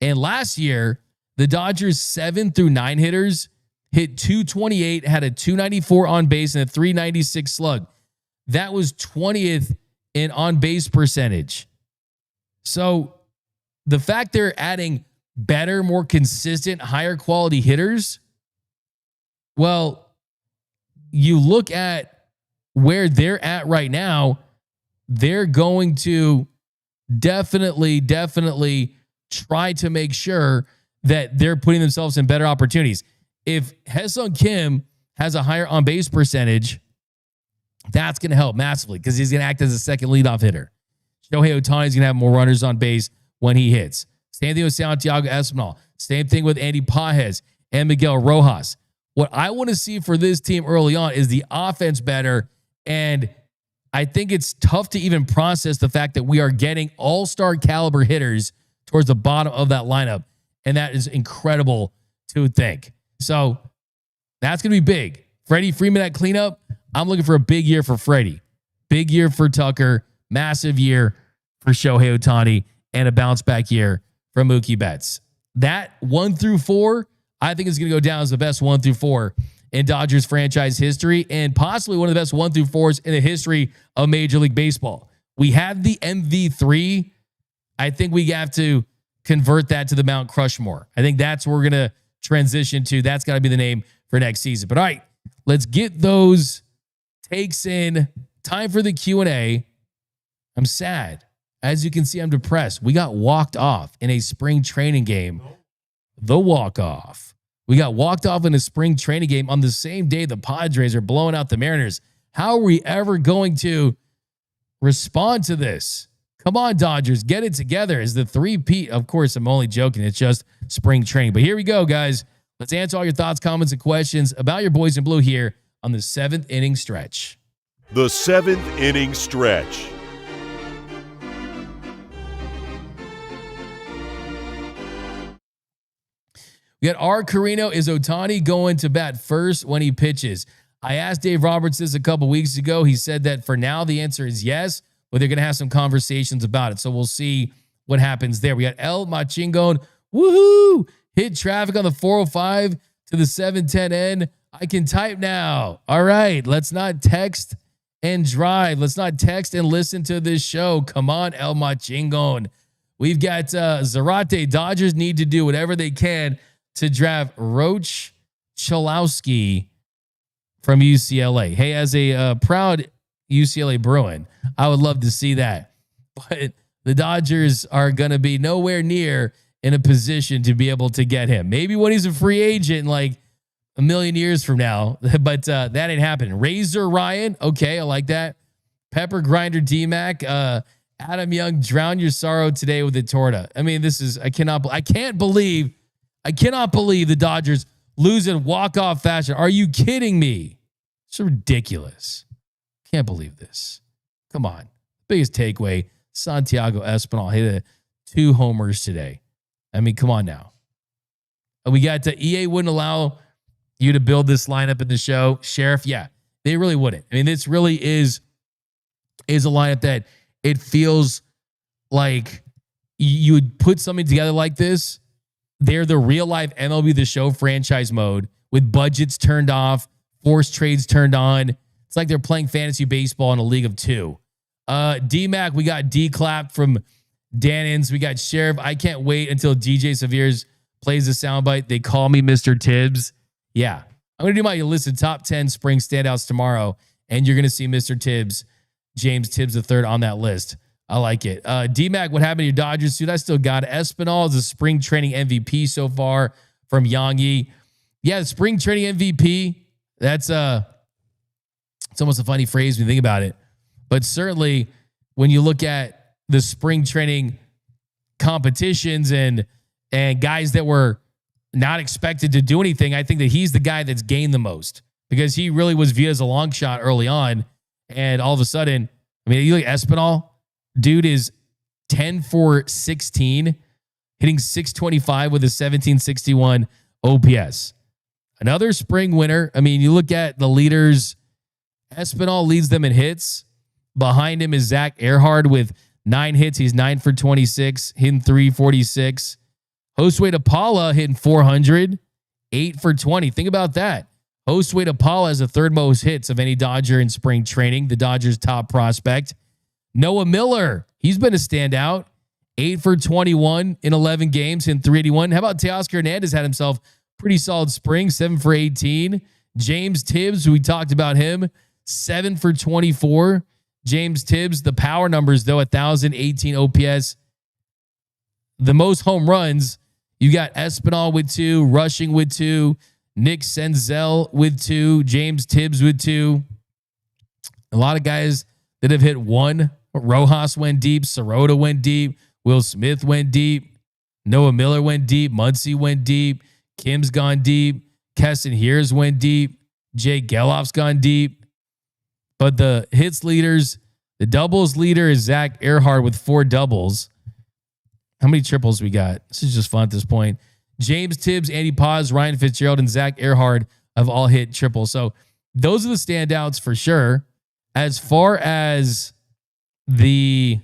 And last year, the Dodgers 7 through 9 hitters hit 228, had a 294 on base and a 396 slug. That was 20th in on base percentage. So the fact they're adding better, more consistent, higher quality hitters, well, you look at where they're at right now, they're going to definitely try to make sure that they're putting themselves in better opportunities. If Haesung Kim has a higher on-base percentage, that's going to help massively because he's going to act as a second leadoff hitter. Shohei Ohtani is going to have more runners on base when he hits. Same thing with Santiago Espinal. Same thing with Andy Pages and Miguel Rojas. What I want to see for this team early on is the offense better, and I think it's tough to even process the fact that we are getting all-star caliber hitters towards the bottom of that lineup, and that is incredible to think. So that's going to be big. Freddie Freeman at cleanup, I'm looking for a big year for Freddie. Big year for Tucker, massive year for Shohei Ohtani, and a bounce-back year for Mookie Betts. That 1 through 4, I think is going to go down as the best 1 through 4 in Dodgers franchise history and possibly one of the best 1 through 4s in the history of Major League Baseball. We have the MV3. I think we have to convert that to the Mount Crushmore. I think that's where we're going to transition to. That's got to be the name for next season. But all right, let's get those takes in. Time for the Q&A. I'm sad. As you can see, I'm depressed. We got walked off in a spring training game. The walk-off. We got walked off in a spring training game on the same day the Padres are blowing out the Mariners. How are we ever going to respond to this? Come on, Dodgers, get it together. Is the three-peat? Of course, I'm only joking. It's just spring training. But here we go, guys. Let's answer all your thoughts, comments, and questions about your boys in blue here on the 7th inning stretch. The 7th inning stretch. We got R. Carino. Is Ohtani going to bat first when he pitches? I asked Dave Roberts this a couple weeks ago. He said that for now, the answer is yes, but they're going to have some conversations about it. So we'll see what happens there. We got El Machingon. Woohoo! Hit traffic on the 405 to the 710N. I can type now. All right. Let's not text and drive. Let's not text and listen to this show. Come on, El Machingon. We've got Zarate. Dodgers need to do whatever they can to draft Roach Chalowski from UCLA. Hey, as a proud UCLA Bruin, I would love to see that. But the Dodgers are going to be nowhere near in a position to be able to get him. Maybe when he's a free agent in like a million years from now, but that ain't happening. Razor Ryan, okay, I like that. Pepper Grinder D-Mac, Adam Young, drown your sorrow today with a torta. I mean, I can't believe the Dodgers lose in walk-off fashion. Are you kidding me? It's ridiculous. Can't believe this. Come on. Biggest takeaway, Santiago Espinal hit 2 homers today. I mean, come on now. We got to EA wouldn't allow you to build this lineup in the show. Sheriff, yeah, they really wouldn't. I mean, this really is a lineup that it feels like you would put something together like this. They're the real life MLB The Show franchise mode with budgets turned off, forced trades turned on. It's like they're playing fantasy baseball in a league of 2. D-Mac, we got D-Clap from Dannins. We got Sheriff. I can't wait until DJ Severe's plays the soundbite. They call me Mr. Tibbs. Yeah. I'm going to do my list of top 10 spring standouts tomorrow, and you're going to see Mr. Tibbs, James Tibbs III on that list. I like it. D-Mac, what happened to your Dodgers suit? I still got it. Espinal is a spring training MVP so far from Yang. Yeah, the spring training MVP. That's it's almost a funny phrase when you think about it. But certainly when you look at the spring training competitions and guys that were not expected to do anything, I think that he's the guy that's gained the most because he really was viewed as a long shot early on. And all of a sudden, I mean, you look at Espinal, dude is 10 for 16, hitting 625 with a 1761 OPS. Another spring winner. I mean, you look at the leaders, Espinal leads them in hits. Behind him is Zach Earhart with 9 hits. He's 9 for 26, hitting 346. Josue DePaula hitting 400, 8 for 20. Think about that. Josue DePaula has the 3rd most hits of any Dodger in spring training, the Dodgers' top prospect. Noah Miller, he's been a standout, 8 for 21 in 11 games, hitting 381. How about Teoscar Hernandez had himself pretty solid spring, 7 for 18. James Tibbs, we talked about him, 7 for 24. James Tibbs, the power numbers, though, 1,018 OPS. The most home runs, you got Espinal with 2, Rushing with 2, Nick Senzel with 2, James Tibbs with 2. A lot of guys that have hit 1. Rojas went deep, Sirota went deep, Will Smith went deep, Noah Miller went deep, Muncy went deep, Kim's gone deep, Keston Hears went deep, Jay Gelof's gone deep. But the hits leaders, the doubles leader is Zach Earhart with 4 doubles. How many triples we got? This is just fun at this point. James Tibbs, Andy Paz, Ryan Fitzgerald, and Zach Earhart have all hit triples. So those are the standouts for sure. As far as the,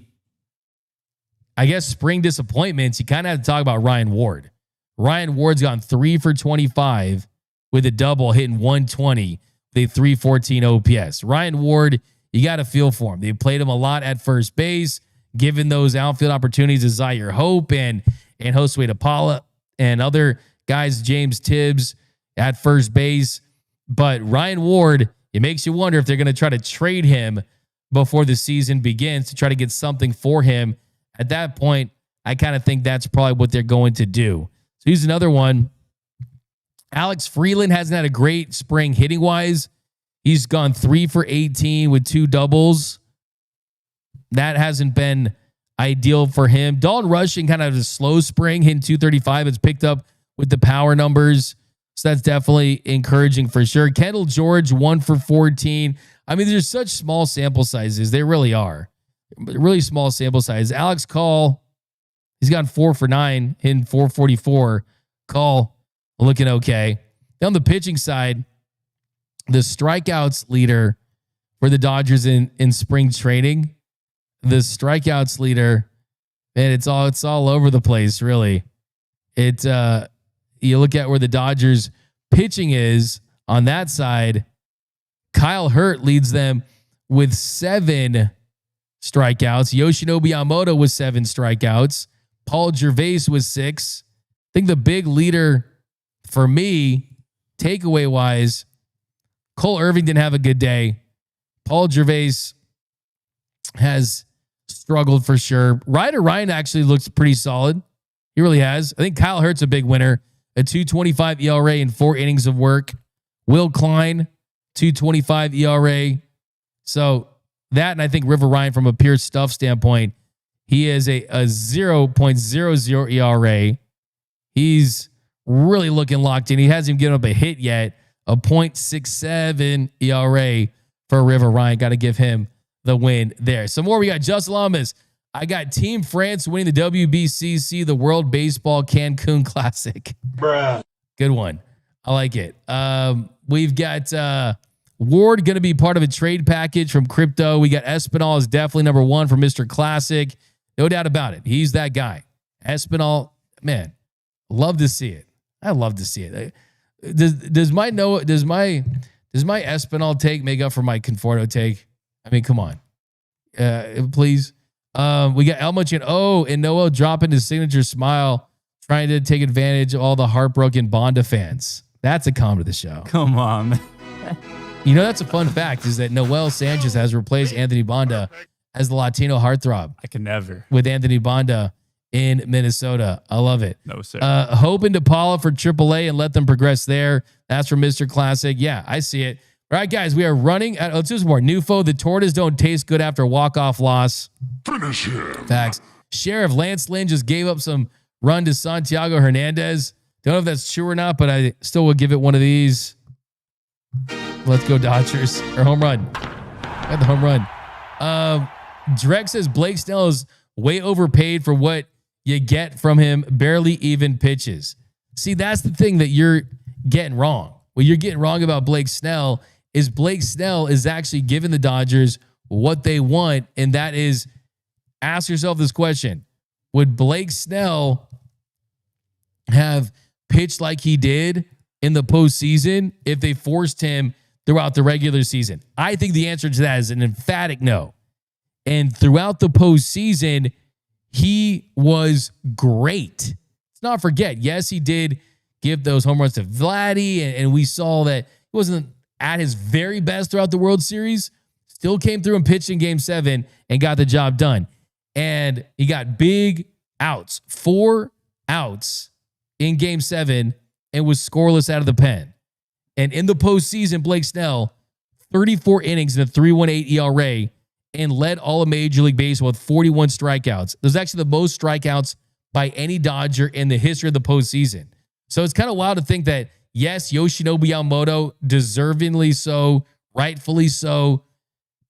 I guess, spring disappointments, you kind of have to talk about Ryan Ward. Ryan Ward's gone 3 for 25 with a double, hitting 120. They 314 OPS. Ryan Ward, you got to feel for him. They played him a lot at first base, given those outfield opportunities to Zaire Hope and Josue DePaula and other guys, James Tibbs at first base. But Ryan Ward, it makes you wonder if they're going to try to trade him before the season begins to try to get something for him. At that point, I kind of think that's probably what they're going to do. So here's another one. Alex Freeland hasn't had a great spring hitting wise. He's gone 3 for 18 with 2 doubles. That hasn't been ideal for him. Dalton Rushing kind of a slow spring, hitting 235. It's picked up with the power numbers. So that's definitely encouraging for sure. Kendall George, 1 for 14. I mean, there's such small sample sizes. They really are. Really small sample size. Alex Call, he's gotten 4 for 9, hitting 444. Call looking okay. Then on the pitching side, the strikeouts leader for the Dodgers in spring training, the strikeouts leader, man, it's all over the place, really. You look at where the Dodgers pitching is on that side. Kyle Hurt leads them with 7 strikeouts. Yoshinobu Yamamoto with 7 strikeouts. Paul Gervais with 6. I think the big leader for me, takeaway wise, Cole Irving didn't have a good day. Paul Gervais has struggled for sure. Ryder Ryan actually looks pretty solid. He really has. I think Kyle Hurt's a big winner. A 2.25 ERA in 4 innings of work. Will Klein, 2.25 ERA. So that, and I think River Ryan from a pure stuff standpoint, he is a 0.00 ERA. He's really looking locked in. He hasn't even given up a hit yet. A 0.67 ERA for River Ryan. Got to give him the win there. Some more. We got Justin Lamas. I got Team France winning the WBCC, the World Baseball Cancun Classic. Bruh. Good one. I like it. We've got Ward going to be part of a trade package from Crypto. We got Espinal is definitely number 1 for Mr. Classic. No doubt about it. He's that guy. Espinal, man, love to see it. I love to see it. Does my Espinal take make up for my Conforto take? I mean, come on. Please. We got Elmich and Noel dropping his signature smile, trying to take advantage of all the heartbroken Bonda fans. That's a comment of the show. Come on, man. You know, that's a fun fact, is that Noel Sanchez has replaced Anthony Bonda as the Latino heartthrob I can never. with Anthony Bonda in Minnesota. I love it. No, sir. Hope into Paula for AAA and let them progress there. That's from Mr. Classic. Yeah, I see it. All right, guys, we are running. Let's do some more. Nufo, the tortoise don't taste good after walk-off loss. Finish him. Facts. Sheriff Lance Lynn just gave up some run to Santiago Hernandez. Don't know if that's true or not, but I still would give it one of these. Let's go Dodgers. Or home run. Got the home run. Drek says Blake Snell is way overpaid for what you get from him. Barely even pitches. See, that's the thing that you're getting wrong. What you're getting wrong about Blake Snell is actually giving the Dodgers what they want, and that is, ask yourself this question. Would Blake Snell have pitched like he did in the postseason if they forced him throughout the regular season? I think the answer to that is an emphatic no. And throughout the postseason, he was great. Let's not forget, yes, he did give those home runs to Vladdy, and we saw that he wasn't at his very best throughout the World Series. Still came through and pitched in Game 7 and got the job done. And he got big outs, 4 outs in Game 7, and was scoreless out of the pen. And in the postseason, Blake Snell, 34 innings and a 3.18 ERA, and led all of Major League Baseball with 41 strikeouts. There's actually the most strikeouts by any Dodger in the history of the postseason. So it's kind of wild to think that, yes, Yoshinobu Yamamoto, deservingly so, rightfully so,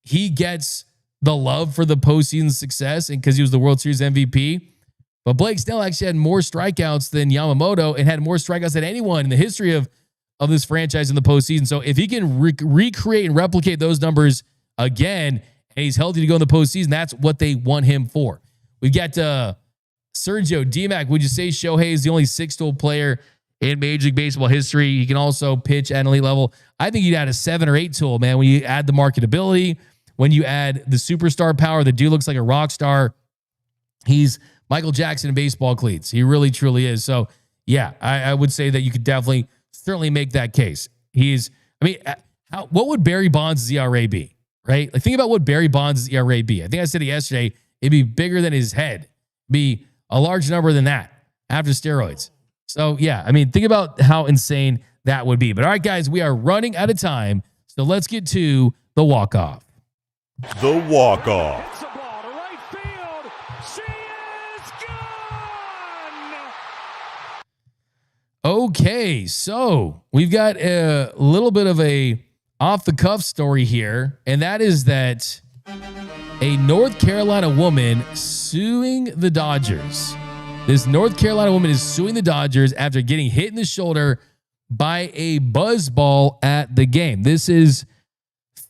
he gets the love for the postseason success and because he was the World Series MVP. But Blake Snell actually had more strikeouts than Yamamoto and had more strikeouts than anyone in the history of this franchise in the postseason. So if he can recreate and replicate those numbers again, and he's healthy to go in the postseason, that's what they want him for. We got Sergio D-Mac. Would you say Shohei is the only 6-tool player in Major League Baseball history? He can also pitch at an elite level. I think you'd add a 7 or 8 tool, man. When you add the marketability, when you add the superstar power, the dude looks like a rock star. He's Michael Jackson in baseball cleats. He really, truly is. So, yeah, I would say that you could definitely, certainly make that case. What would Barry Bonds' ERA be, right? Like, think about what Barry Bonds' ERA be. I think I said it yesterday. It'd be bigger than his head. Be a large number than that after steroids. So, yeah, think about how insane that would be. But all right, guys, we are running out of time. So let's get to the walk-off. The walk-off. Hits the ball to right field. She is gone. Okay, so we've got a little bit of a off-the-cuff story here, and that is that a North Carolina woman suing the Dodgers. This North Carolina woman is suing the Dodgers after getting hit in the shoulder by a buzzball at the game. This is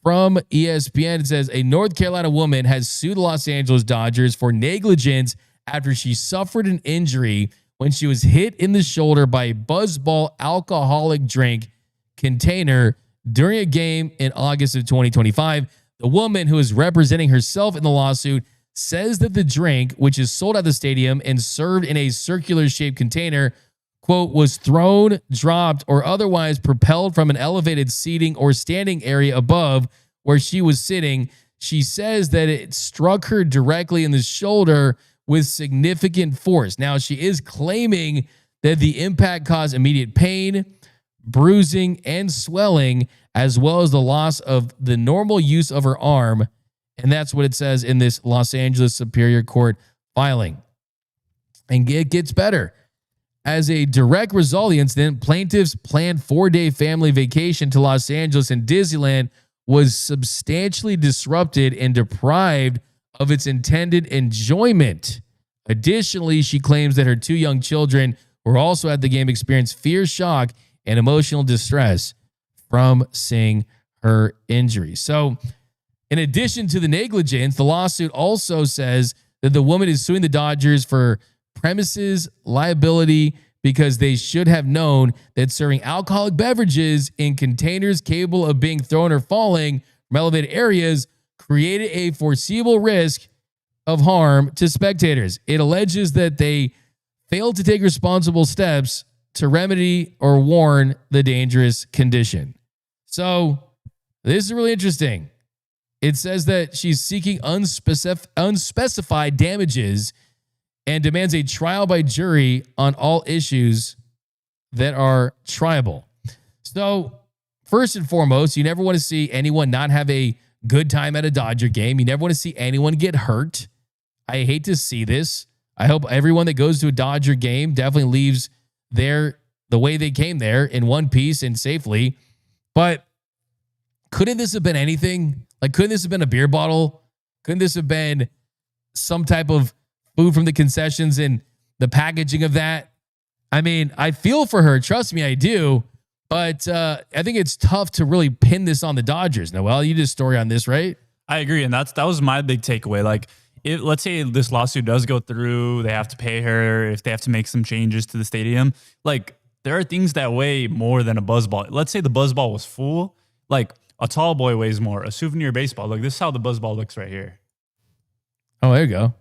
from ESPN. It says a North Carolina woman has sued the Los Angeles Dodgers for negligence after she suffered an injury when she was hit in the shoulder by a buzzball alcoholic drink container during a game in August of 2025. The woman, who is representing herself in the lawsuit, says that the drink, which is sold at the stadium and served in a circular-shaped container, quote, was thrown, dropped, or otherwise propelled from an elevated seating or standing area above where she was sitting. She says that it struck her directly in the shoulder with significant force. Now, she is claiming that the impact caused immediate pain, bruising, and swelling, as well as the loss of the normal use of her arm. And that's what it says in this Los Angeles Superior Court filing. And it gets better. As a direct result of the incident, plaintiff's planned 4-day family vacation to Los Angeles and Disneyland was substantially disrupted and deprived of its intended enjoyment. Additionally, she claims that her 2 young children who were also at the game experienced fear, shock, and emotional distress from seeing her injury. So, in addition to the negligence, the lawsuit also says that the woman is suing the Dodgers for premises liability because they should have known that serving alcoholic beverages in containers capable of being thrown or falling from elevated areas created a foreseeable risk of harm to spectators. It alleges that they failed to take responsible steps to remedy or warn the dangerous condition. So this is really interesting. It says that she's seeking unspecified damages and demands a trial by jury on all issues that are triable. So first and foremost, you never want to see anyone not have a good time at a Dodger game. You never want to see anyone get hurt. I hate to see this. I hope everyone that goes to a Dodger game definitely leaves there the way they came there, in one piece and safely. But couldn't this have been anything? Like, couldn't this have been a beer bottle? Couldn't this have been some type of food from the concessions and the packaging of that? I mean, I feel for her. Trust me, I do. But I think it's tough to really pin this on the Dodgers. Noel, you did a story on this, right? I agree. And that was my big takeaway. Like, let's say this lawsuit does go through, they have to pay her, if they have to make some changes to the stadium. Like, there are things that weigh more than a buzz ball. Let's say the buzz ball was full. Like, a tall boy weighs more. A souvenir baseball. Look, this is how the buzz ball looks right here. Oh, there you go.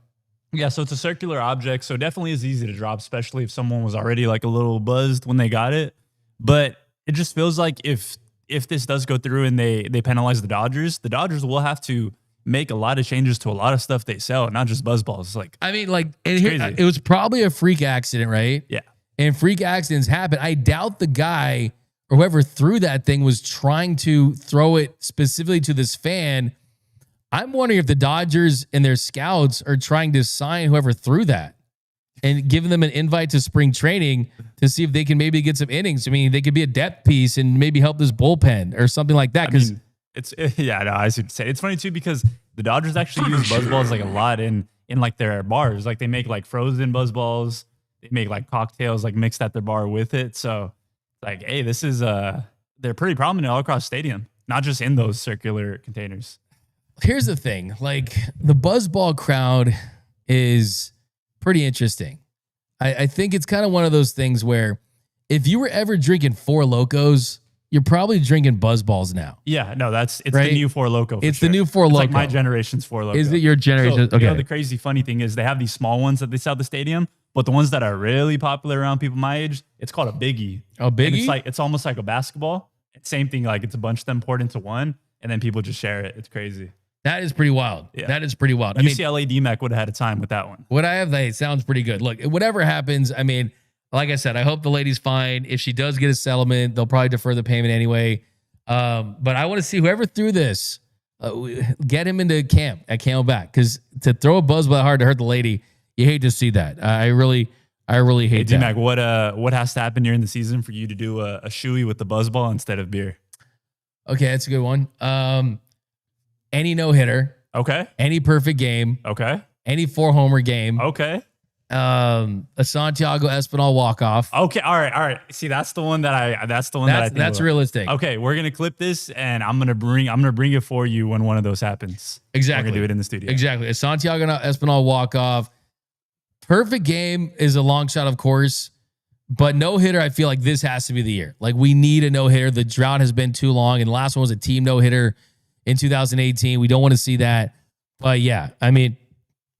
Yeah, so it's a circular object, so definitely is easy to drop, especially if someone was already like a little buzzed when they got it. But it just feels like if this does go through and they penalize the Dodgers will have to make a lot of changes to a lot of stuff they sell, not just buzz balls. Like, I mean, like, it was probably a freak accident, right? Yeah. And freak accidents happen. I doubt the guy or whoever threw that thing was trying to throw it specifically to this fan. I'm wondering if the Dodgers and their scouts are trying to sign whoever threw that and giving them an invite to spring training to see if they can maybe get some innings. I mean, they could be a depth piece and maybe help this bullpen or something like that. Because I should say it's funny too, because the Dodgers actually use buzz balls like a lot in like their bars. Like, they make like frozen buzz balls. They make like cocktails like mixed at their bar with it. So like, hey, this is they're pretty prominent all across stadium, not just in those circular containers. Here's the thing, like, the buzzball crowd is pretty interesting. I think it's kind of one of those things where if you were ever drinking Four Locos, you're probably drinking buzzballs now. Yeah, no, it's right? the new Four Loco. It's sure. the new Four It's Loco. like my generation's Four Loco. Is it your generation? So, okay. You know, the crazy funny thing is they have these small ones that they sell at the stadium, but the ones that are really popular around people my age, it's called a Biggie. A Biggie? And it's like, it's almost like a basketball. Same thing, like it's a bunch of them poured into one, and then people just share it. It's crazy. That is pretty wild. Yeah. That is pretty wild. UCLA DMAC would have had a time with that one. What I have, it sounds pretty good. Look, whatever happens, I mean, like I said, I hope the lady's fine. If she does get a settlement, they'll probably defer the payment anyway. But I want to see whoever threw this, get him into camp at Camelback, because to throw a buzzball that hard to hurt the lady, you hate to see that. I really hate that. DMAC, what has to happen during the season for you to do a shoey with the buzzball instead of beer? Okay, that's a good one. Any no-hitter. Okay. Any perfect game. Okay. Any 4-homer game. Okay. A Santiago Espinal walk-off. Okay. All right. See, that's the one that I think that's realistic. Okay, we're gonna clip this and I'm gonna bring it for you when one of those happens. Exactly. We're gonna do it in the studio. Exactly. A Santiago Espinal walk-off. Perfect game is a long shot, of course, but no-hitter, I feel like this has to be the year. Like, we need a no-hitter. The drought has been too long, and the last one was a team no-hitter in 2018. We don't want to see that. But yeah, I mean,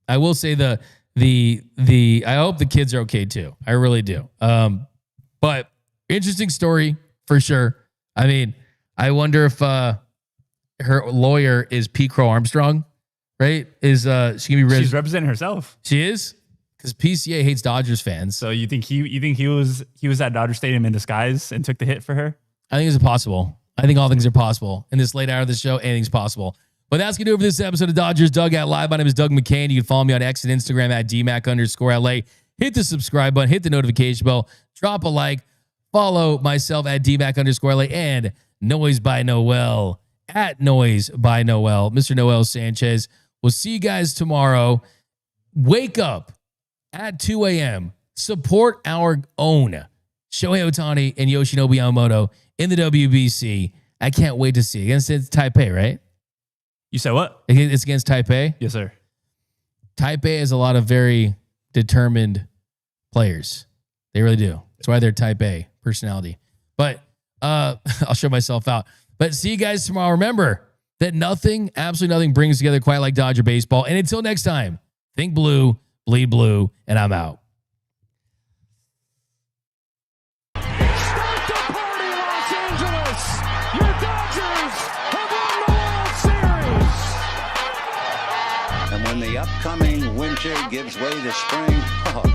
I will say I hope the kids are okay too. I really do. But interesting story for sure. I mean, I wonder if her lawyer is P. Crow Armstrong, right? Is she gonna be? She's representing herself. She is, because PCA hates Dodgers fans. So you think he was at Dodger Stadium in disguise and took the hit for her? I think it's possible. I think all things are possible in this late hour of the show. Anything's possible. But that's going to do it for this episode of Dodgers Dugout Live. My name is Doug McKain. You can follow me on X and Instagram at DMac_LA. Hit the subscribe button, hit the notification bell, drop a like, follow myself at DMac_LA, and Noise by Noel at Noise by Noel. Mr. Noel Sanchez. We'll see you guys tomorrow. Wake up at 2 a.m. Support our own Shohei Ohtani and Yoshinobu Yamamoto in the WBC. I can't wait to see. Against Taipei, right? You said what? It's against Taipei? Yes, sir. Taipei has a lot of very determined players. They really do. That's why they're Type A personality. But I'll show myself out. But see you guys tomorrow. Remember that nothing, absolutely nothing brings together quite like Dodger baseball. And until next time, think blue, bleed blue, and I'm out. Start the party, Los Angeles! Your Dodgers have won the World Series! And when the upcoming winter gives way to spring,